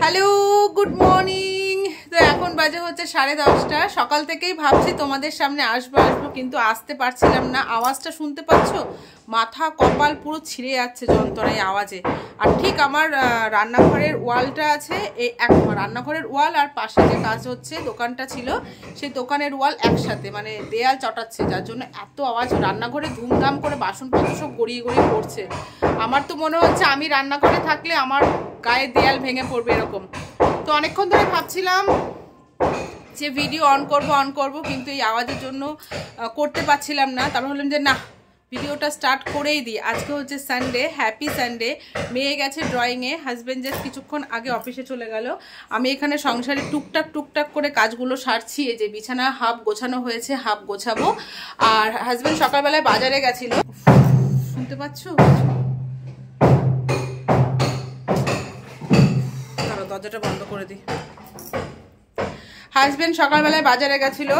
Hello, good morning. তো এখন বাজে হচ্ছে 10:30। সকাল থেকেই ভাবছি তোমাদের সামনে আসবো কিন্তু আসতে পারছিলাম না। আওয়াজটা শুনতে পাচ্ছ? মাথা কপাল পুরো ছিঁড়ে যাচ্ছে যন্ত্রণায় আওয়াজে। আর ঠিক আমার রান্নাঘরের ওয়ালটা আছে, এই রান্নাঘরের ওয়াল আর পাশে যে কাজ হচ্ছে দোকানটা ছিল সেই দোকানের ওয়াল একসাথে, মানে দেয়াল চটাচ্ছে, যার জন্য এত আওয়াজ। রান্নাঘরে ধুমধাম করে বাসনপত্র সব গড়িয়ে গড়িয়ে পড়ছে। আমার তো মনে হচ্ছে আমি রান্নাঘরে থাকলে আমার গায়ে দেয়াল ভেঙে পড়বে এরকম। তো অনেকক্ষণ ধরে ভাবছিলাম যে ভিডিও অন করব কিন্তু এই আওয়াজের জন্য করতে পারছিলাম না। তারপর বললাম যে না, ভিডিওটা স্টার্ট করেই দিই। আজকে হচ্ছে সানডে, হ্যাপি সানডে। মেয়ে গেছে ড্রয়িংয়ে, হাজব্যান্ড জাস্ট কিছুক্ষণ আগে অফিসে চলে গেল। আমি এখানে সংসারে টুকটাক করে কাজগুলো সারছি। এই যে বিছানা হাফ গোছানো হয়েছে, হাফ গোছাবো। আর হাজব্যান্ড সকালবেলায় বাজারে গেছিল, শুনতে পাচ্ছ? দরজাটা বন্ধ করে দিই। হাজব্যান্ড সকালবেলায় বাজারে গেছিল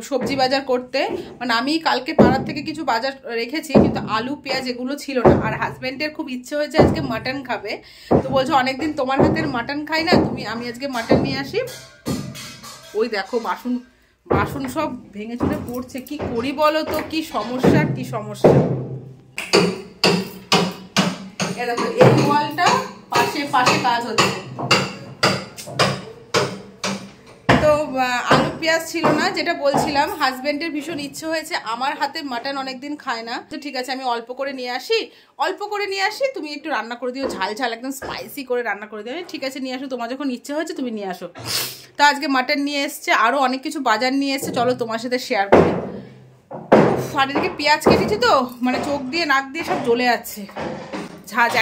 সবজি বাজার করতে। মানে আমি কালকে পাড়ার থেকে কিছু বাজার রেখেছি, কিন্তু আলু পেঁয়াজ এগুলো ছিল না। আর হাজব্যান্ডের খুব ইচ্ছে হয়েছে আজকে মাটন খাবে। তো বলছো অনেকদিন তোমার হাতের মাটন খাই না, আমি আজকে মাটন নিয়ে আসি। ওই দেখো বাসন সব ভেঙে চুরে পড়ছে। কি করি বলো তো? কি সমস্যা। এ দেখো, এই ওয়ালটা পাশে কাজ হচ্ছে। তো আলু পেঁয়াজ ছিল না, যেটা বলছিলাম হাজবেন্ডের ভীষণ ইচ্ছে হয়েছে আমার হাতে মাটন, অনেকদিন খায় না। তো ঠিক আছে, আমি অল্প করে নিয়ে আসি, তুমি একটু রান্না করে দিও, ঝাল একদম স্পাইসি করে রান্না করে দিও। ঠিক আছে নিয়ে আসো, তোমার যখন ইচ্ছে হয়েছে তুমি নিয়ে আসো। তো আজকে মাটন নিয়ে এসছে, আরও অনেক কিছু বাজার নিয়ে এসছে, চলো তোমার সাথে শেয়ার করি। আর এদিকে পেঁয়াজ কেটেছি তো, মানে চোখ দিয়ে নাক দিয়ে সব জ্বলে যাচ্ছে।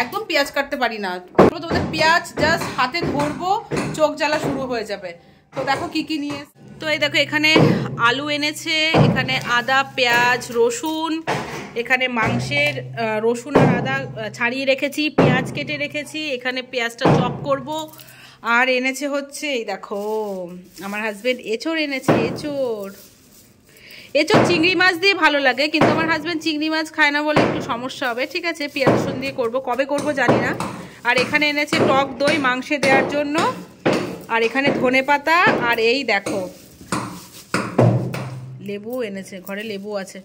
একদম পেঁয়াজ কাটতে পারি না। তোমাদের পেঁয়াজ জাস্ট হাতে ধরবো, চোখ জ্বালা শুরু হয়ে যাবে। তো দেখো কি নিয়ে। তো এই দেখো, এখানে আলু এনেছে, এখানে আদা পেঁয়াজ রসুন, এখানে মাংসের রসুন আর আদা ছাড়িয়ে রেখেছি, পেঁয়াজ কেটে রেখেছি, এখানে পেঁয়াজটা চপ করব। আর এনেছে হচ্ছে এই দেখো আমার হাজবেন্ড এঁচড় এনেছে। এঁচড় চিংড়ি মাছ দিয়ে ভালো লাগে, কিন্তু আমার হাজব্যান্ড চিংড়ি মাছ খায় না বলে একটু সমস্যা হবে। ঠিক আছে, পেঁয়াজ রসুন দিয়ে করবো, কবে করব জানি না। আর এখানে এনেছে টক দই মাংসে দেওয়ার জন্য। আর এখানে ধনেপাতা, আর এই দেখো লেবু এনেছে, ঘরে লেবু আছে।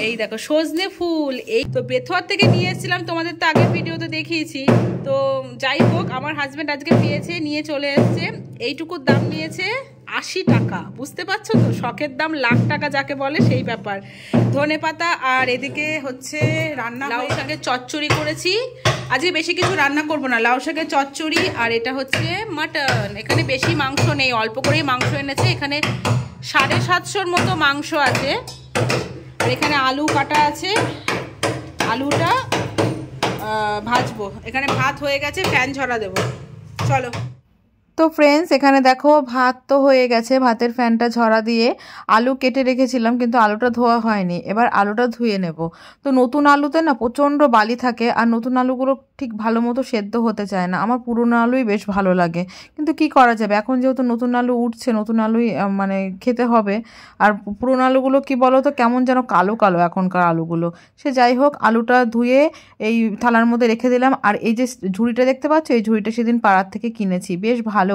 এই দেখো সজনে ফুল, এই তো বেথুয়ার থেকে নিয়ে এসেছিলাম, তোমাদের তো আগের ভিডিওতে দেখিয়েছি। তো যাই হোক, আমার হাজব্যান্ড আজকে পেয়েছে, নিয়ে চলে এসছে। এইটুকুর দাম নিয়েছে 80 টাকা। বুঝতে পারছো তো, শখের দাম লাখ টাকা যাকে বলে, সেই ব্যাপার। ধনেপাতা, আর এদিকে হচ্ছে রান্না লাউ শাকের চচ্চড়ি করেছি। আজকে বেশি কিছু রান্না করব না, লাউ শাকের চচ্চড়ি। আর এটা হচ্ছে মাটন। এখানে বেশি মাংস নেই, অল্প করেই মাংস এনেছে। এখানে 750-র মতো মাংস আছে। আর এখানে আলু কাটা আছে, আলুটা ভাজবো। এখানে ভাত হয়ে গেছে, ফ্যান ঝরা দেবো। চলো। তো ফ্রেন্ডস, এখানে দেখো ভাত তো হয়ে গেছে, ভাতের ফ্যানটা ঝরা দিয়ে আলু কেটে রেখেছিলাম, কিন্তু আলুটা ধোয়া হয়নি। এবার আলুটা ধুয়ে নেব। তো নতুন আলুতে না প্রচণ্ড বালি থাকে, আর নতুন আলুগুলো ঠিক ভালো মতো সেদ্ধ হতে চায় না। আমার পুরনো আলুই বেশ ভালো লাগে, কিন্তু কি করা যাবে, এখন যেহেতু নতুন আলু উঠছে, নতুন আলুই মানে খেতে হবে। আর পুরনো আলুগুলো কি বলো তো, কেমন যেন কালো এখনকার আলুগুলো। সে যাই হোক, আলুটা ধুয়ে এই থালার মধ্যে রেখে দিলাম। আর এই যে ঝুড়িটা দেখতে পাচ্ছ, এই ঝুড়িটা সেদিন পাড়ার থেকে কিনেছি, বেশ ভালো,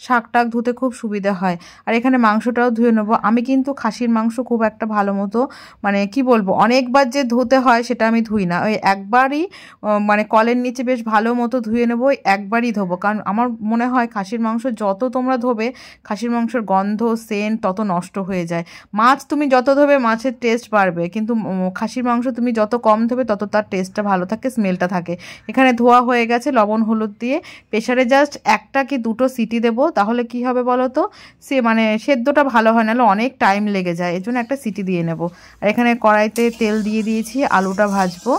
শাক টাক ধুতে খুব সুবিধা হয়। আর এখানে মাংসটাও ধুয়ে নেবো। আমি কিন্তু খাসির মাংস খুব একটা ভালো মতো, মানে কি বলবো, অনেকবার যে ধুতে হয় সেটা আমি ধুই না। ওই একবারই মানে কলের নিচে বেশ ভালো মতো ধুয়ে নেবো, একবারই ধোবো। কারণ আমার মনে হয় খাসির মাংস যত তোমরা ধোবে, খাসির মাংসের গন্ধ সেন্ট তত নষ্ট হয়ে যায়। মাছ তুমি যত ধোবে মাছের টেস্ট বাড়বে, কিন্তু খাসির মাংস তুমি যত কম ধোবে তত তার টেস্টটা ভালো থাকে, স্মেলটা থাকে। এখানে ধোয়া হয়ে গেছে, লবণ হলুদ দিয়ে প্রেসারে জাস্ট 1টা কি 2টো সিটি দেবো। তাহলে কি হবে বলো তো, মানে সেদ্ধটা ভালো হয়, নাহলে অনেক টাইম লেগে যায়। এর জন্য একটা সিটি দিয়ে নেব। আর এখানে কড়াইতে তেল দিয়ে দিয়েছি, আলুটা ভাজবো।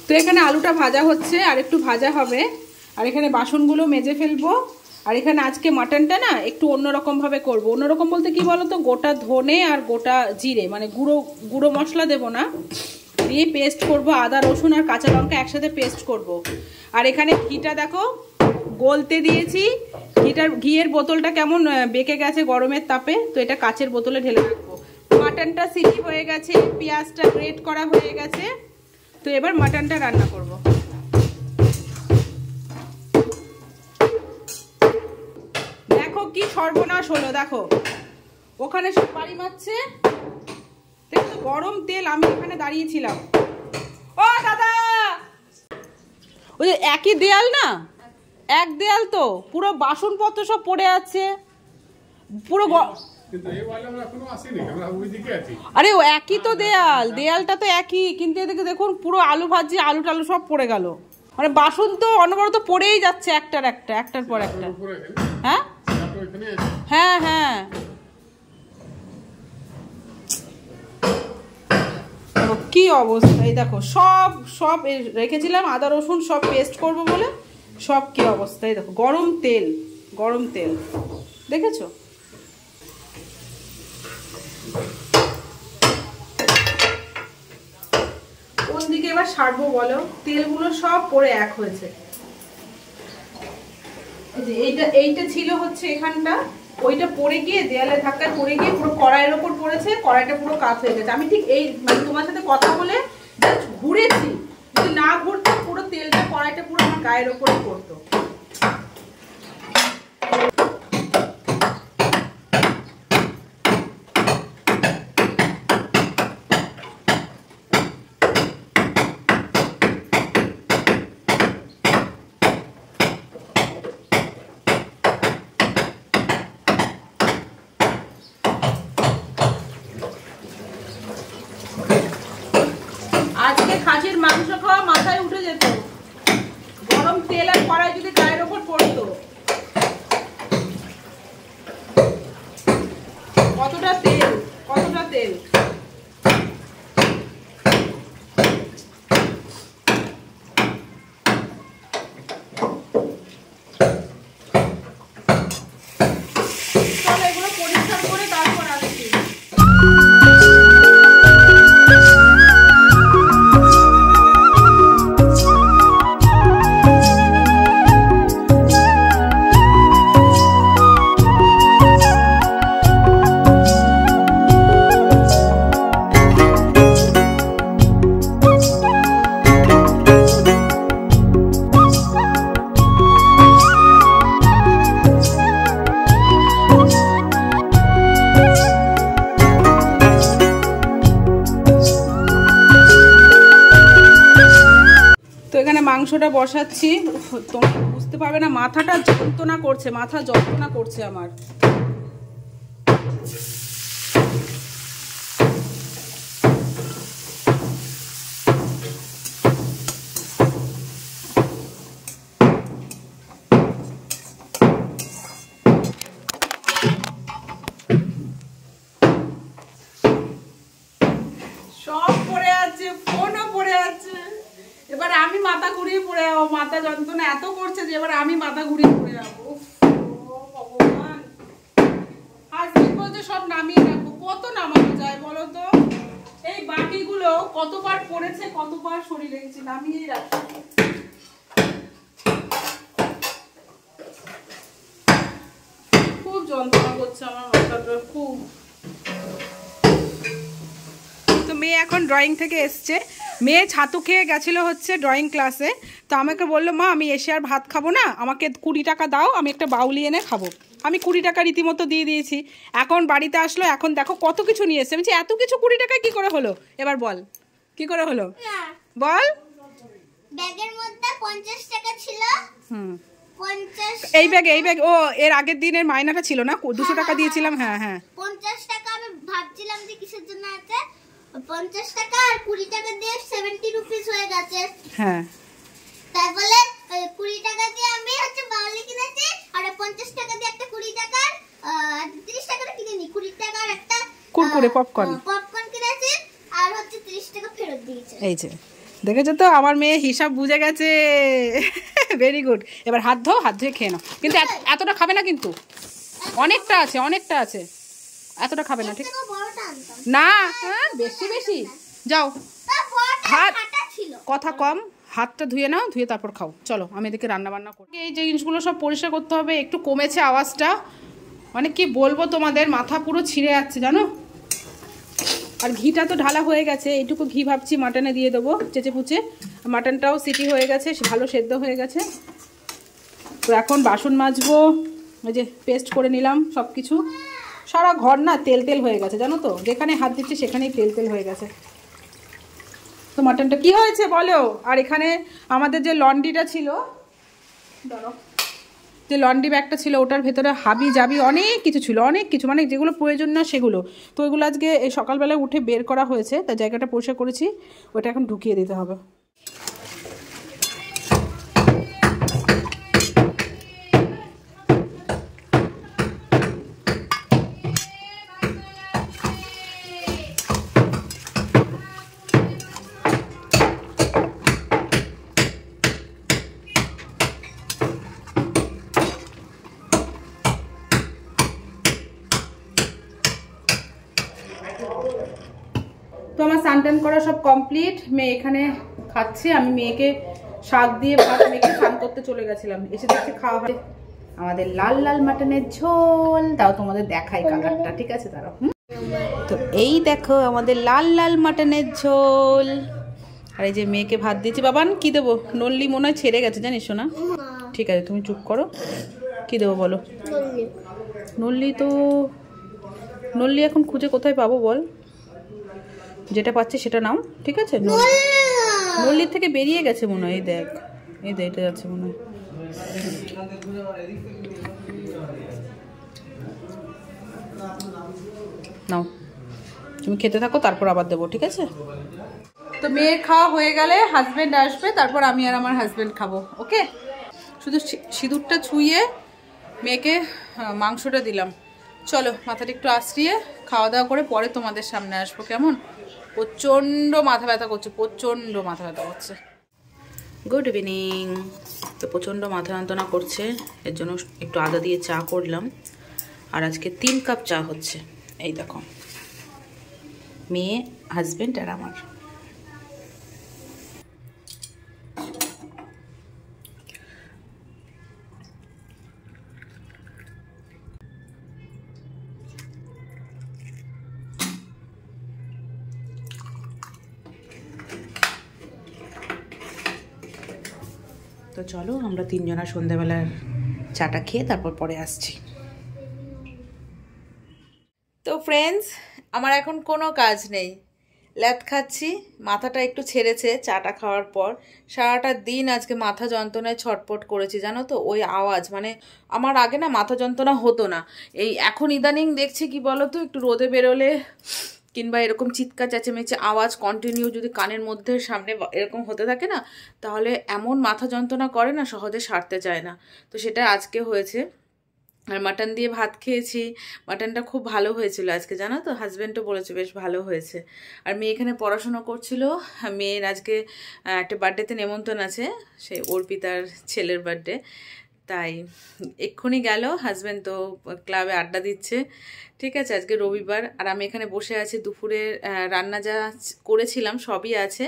তো এখানে আলুটা ভাজা হচ্ছে, আর একটু ভাজা হবে, আর এখানে বাসনগুলো মেজে ফেলবো। আর এখানে আজকে মাটনটা না একটু অন্যরকমভাবে করবো। অন্যরকম বলতে কি বলো তো, গোটা ধনে আর গোটা জিরে, মানে গুঁড়ো মশলা দেবো না, দিয়ে পেস্ট করব, আদা রসুন আর কাঁচা লঙ্কা একসাথে পেস্ট করব। আর এখানে ঘিটা দেখো গলতে দিয়েছি। ঘিয়ের বোতলটা কেমন বেঁকে গেছে গরমের তাপে, তো এটা কাচের বোতলে ঢেলে রাখবো। মাটনটা সিটি হয়ে গেছে, পেঁয়াজটা গ্রেট করা হয়ে গেছে, তো এবার মাটনটা রান্না করব। দেখো কি সর্বনাশ হলো, দেখো ওখানে সব বাড়ি মারছে, দেখো গরম তেল, আমি এখানে দাঁড়িয়েছিলাম। ও দাদা, ওই যে একই দেয়াল না, এক দেয়াল, তো পুরো বাসনপত্র সব পড়ে আছে পুরো। আরে ও একই তো দেয়াল, দেয়ালটা তো একই, কিন্তু এদিকে দেখুন পুরো আলু ভাজি, আলু টালু সব পড়ে গেল। মানে বাসন তো অনবরত পড়েই যাচ্ছে একটার পর একটা। হ্যাঁ হ্যাঁ হ্যাঁ, কি অবস্থা। এই দেখো সব রেখেছিলাম আদা রসুন সব পেস্ট করব বলে, সব কি অবস্থা। এই দেখো গরম তেল দেখেছো। কোন দিকে এবার সারবো বলো, তেলগুলো সব পড়ে এক হয়েছে। এইটা ছিল হচ্ছে এখানটা, ওইটা পড়ে গিয়ে দেয়ালে ধাক্কায় পড়ে গিয়ে পুরো কড়াইয়ের ওপর পড়েছে, কড়াইটা পুরো কাত হয়ে গেছে। আমি ঠিক এই মানে তোমার সাথে কথা বলে জাস্ট ঘুরেছি, যদি না ঘুরতো পুরো তেলটা কড়াইটা পুরো আমার গায়ের ওপরে পড়তো। আজকে খাসির মাংস খাওয়া মাথায় উঠে যেত, গরম তেল আর কড়াই যদি গায়ের ওপর পড়তো। কতটা তেল। চলো এগুলো পরিষ্কার করে তারপর আসছি। মাংসটা বসাচ্ছি, তোমরা বুঝতে পারবে না, মাথা যন্ত্রণা করছে আমার। সব পড়ে আছে, ফোনও পড়ে আছে। এবার আমি মাথা ঘুরিয়ে পড়ে যাবো, মাথা যন্ত্রণা এত করছে যে এবার আমি মাথা ঘুরিয়ে পড়ে যাবো। ভগবান, হাজবেন্ড বলছে সব নামিয়ে রাখবো, কত নামানো যায় বলো তো। এই বাটিগুলো কতবার পড়েছে, কতবার শরীরে গেছে, নামিয়েই রাখবো। খুব যন্ত্রণা করছে আমার মাথাটা, খুব। তো মেয়ে এখন ড্রয়িং থেকে এসছে, মেয়ে ছাতু খেয়ে গেছিল হচ্ছে ড্রয়িং ক্লাসে, তো আমাকে বললো মা আমি এসে আর ভাত খাবো না, আমাকে 20 টাকা দাও, আমি একটা বাউলি এনে খাবো। আমি 20 টাকা রীতিমতো দিয়ে দিয়েছি। এখন বাড়িতে আসলো, এখন দেখো কত কিছু নিয়ে এসছে। আমি বলছি এত কিছু 20 টাকায় কি করে হলো, এবার বল কি করে হলো বল। ব্যাগের মধ্যে 50 টাকা ছিল। এই ব্যাগ ও এর আগের দিনের মাইনাটা ছিল না, 200 টাকা দিয়েছিলাম। হ্যাঁ হ্যাঁ, 50 টাকা আমি ভাবছিলাম যে কিসের জন্য আছে, 50 টাকা আর 20 টাকা দিয়ে 70 রুপিস হয়ে গেছে। হ্যাঁ, তাই বলে 20 টাকা দিয়ে আমি হচ্ছে বাউলি কিনেছি, আর 50 টাকা দিয়ে একটা 20 টাকার 30 টাকার কিনেছি, 20 টাকার একটা কুরকুরে পপকর্ন কিনেছি, আর হচ্ছে 30 টাকা ফেরত দিয়েছে। এই যে দেখেছো তো আমার মেয়ে হিসাব বুঝে গেছে। Very good. এবার হাত ধুয়ে খেয়ে নাও, কিন্তু এতটা খাবে না, কিন্তু অনেকটা আছে এতটা খাবে না, ঠিক না? বেশি যাও, হাত কথা কম, হাতটা ধুয়ে নাও, ধুয়ে তারপর খাও। চলো আমি এদিকে রান্না বান্না করি। এই জিনিসগুলো সব পরিষ্কার করতে হবে। একটু কমেছে আওয়াজটা, মানে কি বলবো তোমাদের, মাথা পুরো ছিঁড়ে যাচ্ছে জানো। আর ঘিটা তো ঢালা হয়ে গেছে, এইটুকু ঘি ভাবছি মাটনে দিয়ে দেবো চেঁচে পুচে। মাটনটাও সিটি হয়ে গেছে, ভালো সেদ্ধ হয়ে গেছে। তো এখন বাসন মাজবো, ওই যে পেস্ট করে নিলাম সব কিছু। সারা ঘর না তেল হয়ে গেছে জানো তো, যেখানে হাত দিচ্ছি সেখানেই তেল হয়ে গেছে। তো মাটনটা কি হয়েছে বলো। আর এখানে আমাদের যে লন্ড্রিটা ছিল, যে লন্ড্রি ব্যাগটা ছিল, ওটার ভেতরে হাবি জাবি অনেক কিছু ছিল, মানে যেগুলো প্রয়োজন না সেগুলো। তো ওইগুলো আজকে এই সকালবেলা উঠে বের করা হয়েছে, তার জায়গাটা পরিষ্কার করেছি, ওটা এখন ঢুকিয়ে দিতে হবে। তো আমার স্নান করা সব কমপ্লিট। মেয়ে এখানে খাচ্ছে, আমি মেয়েকে শাক দিয়ে ভাত মেখে স্নান করতে চলে গেছিলাম। এসে দেখছি খাওয়া হয় আমাদের লাল লাল মাটনের ঝোল। তাও তোমাদের দেখাই কালারটা, ঠিক আছে দাঁড়াও। তো এই দেখো আমাদের লাল লাল মাটনের ঝোল। আর এই যে মেয়েকে ভাত দিয়েছি। বাবান কি দেবো? নল্লি মনে হয় ছেড়ে গেছে জানিস না। ঠিক আছে তুমি চুপ করো, কি দেবো বলো? নল্লি এখন খুঁজে কোথায় পাবো বল? যেটা পাচ্ছে সেটা নাও, ঠিক আছে? নল্লির থেকে বেরিয়ে গেছে মনে হয়। এই দেখ এটা আছে মনে হয়। নাও তুমি খেতে থাকো, তারপর আবার দেবো, ঠিক আছে? তো মেয়ের খাওয়া হয়ে গেলে হাজবেন্ড আসবে, তারপর আমি আর আমার হাজবেন্ড খাবো। ওকে, শুধু সিঁদুরটা ছুঁয়ে মেয়েকে মাংসটা দিলাম। চলো মাথাটা একটু আশ্রিয়ে খাওয়া দাওয়া করে পরে তোমাদের সামনে আসবো, কেমন? প্রচণ্ড মাথা ব্যথা করছে, গুড ইভিনিং। তো প্রচণ্ড মাথা যন্ত্রণা করছে, এর জন্য একটু আদা দিয়ে চা করলাম। আর আজকে 3 কাপ চা হচ্ছে। এই দেখো, মেয়ে, হাজবেন্ড আর আমার। তো চলো আমরা 3 জনা সন্ধ্যাবেলার চাটা খেয়ে তারপর পরে আসছি। তো ফ্রেন্ডস, আমার এখন কোনো কাজ নেই, ল্যাদ খাচ্ছি। মাথাটা একটু ছেড়েছে চাটা খাওয়ার পর। সারাটা দিন আজকে মাথা যন্ত্রণায় ছটপট করেছি জানো তো। ওই আওয়াজ, মানে আমার আগে না মাথা যন্ত্রণা হতো না, এই এখন ইদানিং দেখছি কি বলো তো, একটু রোদে বেরোলে কিংবা এরকম চিৎকার চেঁচেমেচে আওয়াজ কন্টিনিউ যদি কানের মধ্যে সামনে এরকম হতে থাকে না, তাহলে এমন মাথা যন্ত্রণা করে না, সহজে সারতে চায় না। তো সেটা আজকে হয়েছে। আর মাটন দিয়ে ভাত খেয়েছি। মাটনটা খুব ভালো হয়েছিল আজকে জানো তো, হাজব্যান্ডও বলেছে বেশ ভালো হয়েছে। আর মেয়ে এখানে পড়াশোনা করছিল। মেয়ের আজকে একটা বার্থডেতে নেমন্তন্ন আছে, সে অর্পিতার ছেলের বার্থডে, তাই এক্ষুনি গেল। হাজব্যান্ড তো ক্লাবে আড্ডা দিচ্ছে, ঠিক আছে? আজকে রবিবার। আর আমি এখানে বসে আছি। দুপুরের রান্না যা করেছিলাম সবই আছে,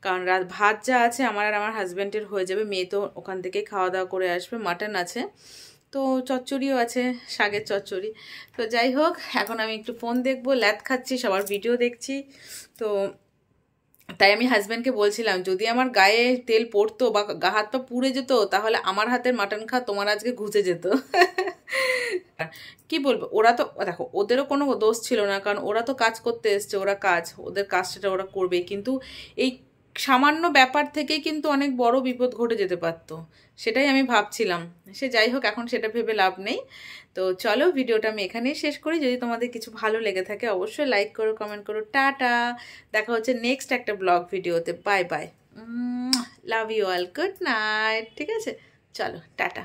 কারণ ভাত যা আছে আমার আর আমার হাজব্যান্ডের হয়ে যাবে। মেয়ে তো ওখান থেকে খাওয়া দাওয়া করে আসবে। মাটন আছে, তো চচ্চড়িও আছে, শাকের চচ্চড়ি। তো যাই হোক, এখন আমি একটু ফোন দেখবো, ল্যাদ খাচ্ছি, সবার ভিডিও দেখছি। তো তাই আমি হাজব্যান্ডকে বলছিলাম, যদি আমার গায়ে তেল পড়তো বা গা হাত পা পুড়ে যেত, তাহলে আমার হাতের মাটন খা তোমার আজকে ঘুচে যেত। কি বলবো, ওরা তো দেখো, ওদেরও কোনো দোষ ছিল না, কারণ ওরা তো কাজ করতে এসছে, ওদের কাজ সেটা ওরা করবেই। কিন্তু এই সামান্য ব্যাপার থেকেই কিন্তু অনেক বড় বিপদ ঘটে যেতে পারতো, সেটাই আমি ভাবছিলাম। সে যাই হোক, এখন সেটা ভেবে লাভ নেই। তো চলো ভিডিওটা আমি এখানেই শেষ করি। যদি তোমাদের কিছু ভালো লেগে থাকে অবশ্যই লাইক করো, কমেন্ট করো। টাটা, দেখা হচ্ছে নেক্সট একটা ব্লগ ভিডিওতে। Bye bye, love you all, good night, ঠিক আছে? চলো টাটা।